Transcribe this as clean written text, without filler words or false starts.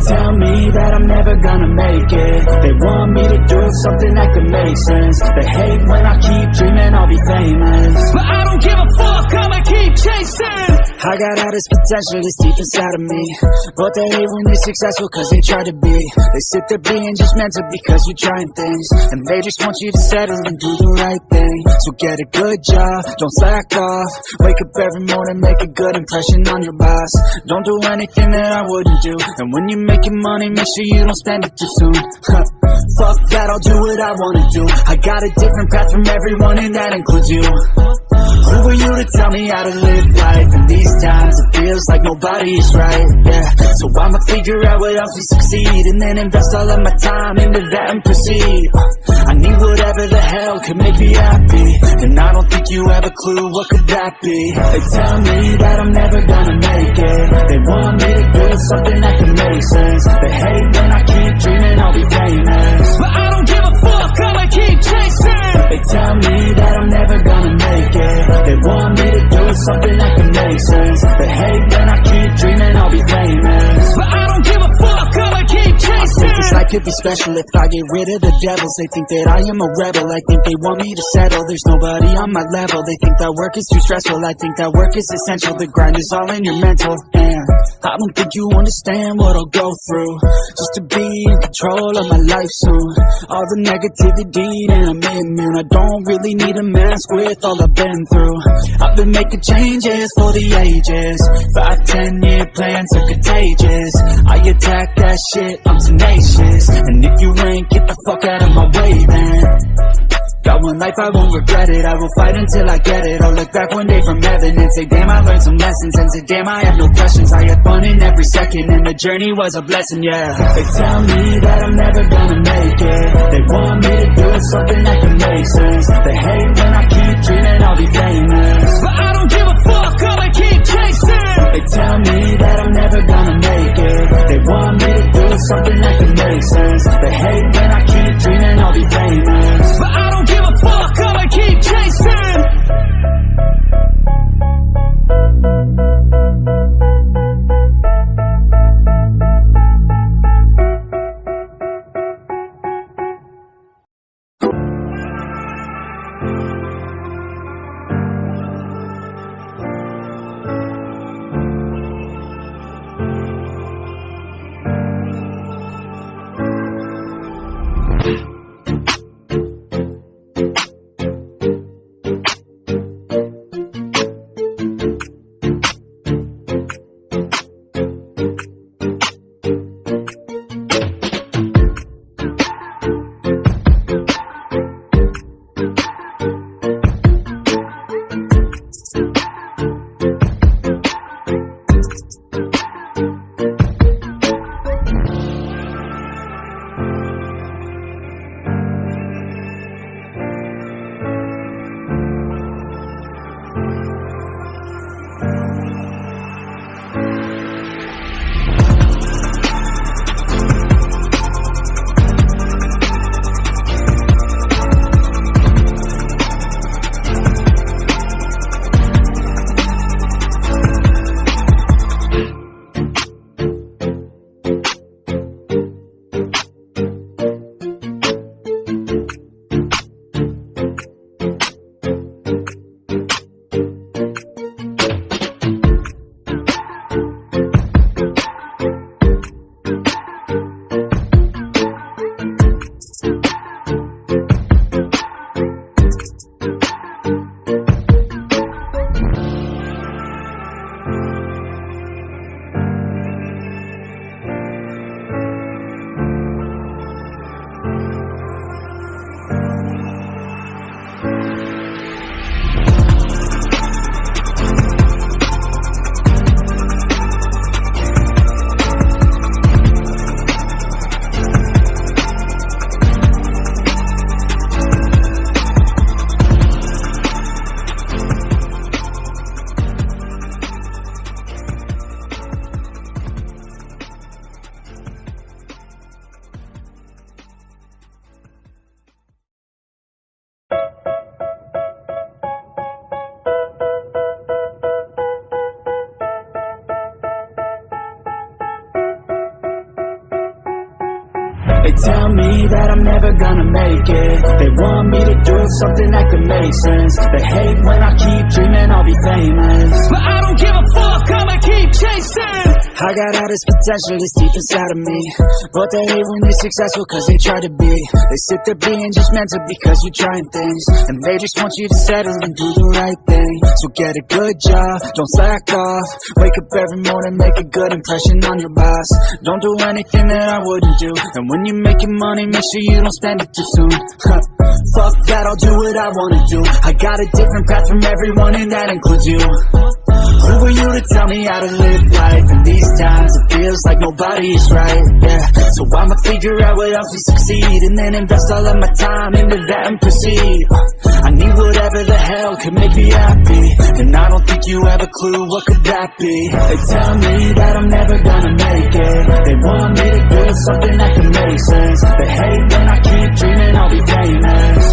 tell me that I'm never gonna make it. They want me to do something that could make sense. They hate when I keep dreaming I'll be famous, but I don't give a fuck, I'ma keep chasing. I got all this potential that's deep inside of me, but they hate when you're successful cause they try to be. They sit there being judgmental because you're trying things, and they just want you to settle and do the right thing. So get a good job, don't slack off. Wake up every morning, make a good impression on your boss. Don't do anything that I wouldn't do, and when you're making money, make sure you don't spend it too soon. Fuck that, I'll do what I wanna do. I got a different path from everyone, and that includes you. Who are you to tell me how to live life? In these times it feels like nobody is right, yeah. So I'ma figure out what else will succeed, and then invest all of my time into that and proceed. I need whatever the hell could make me happy, and I don't think you have a clue what could that be. They tell me that I'm never gonna make it. They want me to do something that can make sense. They hate when I keep dreaming I'll be famous, but I don't give a fuck, I'ma keep chasing. They tell me that I'm never gonna make it. They want me to do something that can make sense. They hate when I keep dreaming I'll be famous, but I don't give a fuck, I'ma keep chasing. I think this life could be special if I get rid of the devils. They think that I am a rebel, I think they want me to settle. There's nobody on my level, they think that work is too stressful. I think that work is essential, the grind is all in your mental. And I don't think you understand what I'll go through just to be in control of my life soon. All the negativity and I'm immune. I don't really need a mask with all I've been through. I've been making changes for the ages. 5, 10-year plans are contagious. I attack that shit, I'm tenacious. And if you ain't, get the fuck out of my way then. Got one life, I won't regret it. I will fight until I get it. I'll look back one day from heaven and say, damn, I learned some lessons. And say, damn, I have no questions. I had fun in every second, and the journey was a blessing, yeah. They tell me that I'm never gonna make it. They want me to do something that can make sense. They hate when I keep dreaming I'll be famous, but I don't give a fuck, I'ma keep chasing. They tell me that I'm never gonna make it. They want me to do something that can make sense. They hate when I keep dreaming I'll be famous, but I don't give a fuck, I'ma keep chasing. They tell me that I'm never gonna make it. They want me to do something that could make sense. They hate when I keep dreaming I'll be famous, but I don't give a fuck, I'ma keep chasing. I got all this potential that's deep inside of me, but they hate when you're successful cause they try to be. They sit there being judgmental because you're trying things, and they just want you to settle and do the right thing. So get a good job, don't slack off. Wake up every morning, make a good impression on your boss. Don't do anything that I wouldn't do, and when you're making money, make sure you don't spend it too soon. Fuck that, I'll do what I wanna do. I got a different path from everyone, and that includes you. Who are you to tell me how to live life? In these times it feels like nobody is right, yeah. So I'ma figure out what else we succeed, and then invest all of my time into that and proceed. I need whatever the hell could make me happy, and I don't think you have a clue what could that be. They tell me that I'm never gonna make it. They want me to do something that can make sense. They hate when I keep dreaming I'll be famous,